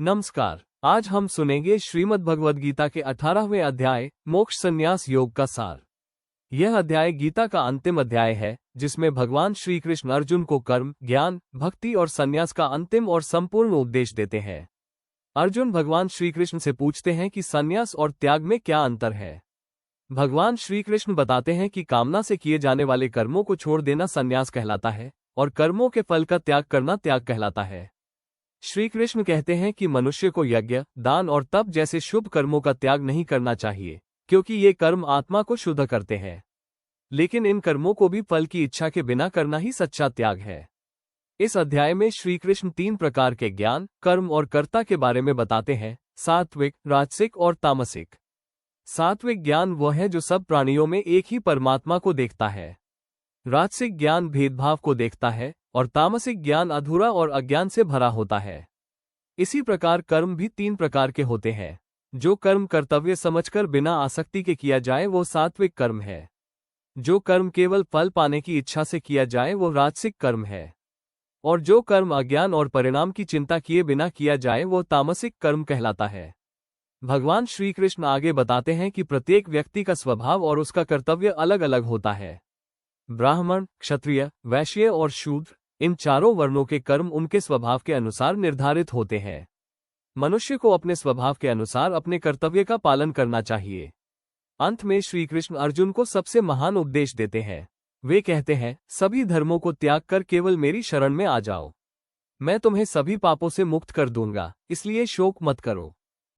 नमस्कार। आज हम सुनेंगे श्रीमद् भगवद गीता के 18वें अध्याय मोक्ष संन्यास योग का सार। यह अध्याय गीता का अंतिम अध्याय है, जिसमें भगवान श्री कृष्ण अर्जुन को कर्म, ज्ञान, भक्ति और संन्यास का अंतिम और संपूर्ण उपदेश देते हैं। अर्जुन भगवान श्री कृष्ण से पूछते हैं कि संन्यास और त्याग में क्या अंतर है। भगवान श्री कृष्ण बताते हैं कि कामना से किए जाने वाले कर्मों को छोड़ देना संन्यास कहलाता है और कर्मों के फल का त्याग करना त्याग कहलाता है। श्री कृष्ण कहते हैं कि मनुष्य को यज्ञ, दान और तप जैसे शुभ कर्मों का त्याग नहीं करना चाहिए, क्योंकि ये कर्म आत्मा को शुद्ध करते हैं। लेकिन इन कर्मों को भी फल की इच्छा के बिना करना ही सच्चा त्याग है। इस अध्याय में श्री कृष्ण 3 प्रकार के ज्ञान, कर्म और कर्ता के बारे में बताते हैं: सात्विक, राजसिक और तामसिक। सात्विक ज्ञान वह है जो सब प्राणियों में एक ही परमात्मा को देखता है। राजसिक ज्ञान भेदभाव को देखता है और तामसिक ज्ञान अधूरा और अज्ञान से भरा होता है। इसी प्रकार कर्म भी 3 प्रकार के होते हैं। जो कर्म कर्तव्य समझकर बिना आसक्ति के किया जाए वो सात्विक कर्म है। जो कर्म केवल फल पाने की इच्छा से किया जाए वो राजसिक कर्म है। और जो कर्म अज्ञान और परिणाम की चिंता किए बिना किया जाए वो तामसिक कर्म कहलाता है। भगवान श्री कृष्ण आगे बताते हैं कि प्रत्येक व्यक्ति का स्वभाव और उसका कर्तव्य अलग अलग होता है। ब्राह्मण, क्षत्रिय, वैश्य और शूद्र, इन चारों वर्णों के कर्म उनके स्वभाव के अनुसार निर्धारित होते हैं। मनुष्य को अपने स्वभाव के अनुसार अपने कर्तव्य का पालन करना चाहिए। अंत में श्री कृष्ण अर्जुन को सबसे महान उपदेश देते हैं। वे कहते हैं, सभी धर्मों को त्याग कर केवल मेरी शरण में आ जाओ। मैं तुम्हें सभी पापों से मुक्त कर दूंगा, इसलिए शोक मत करो।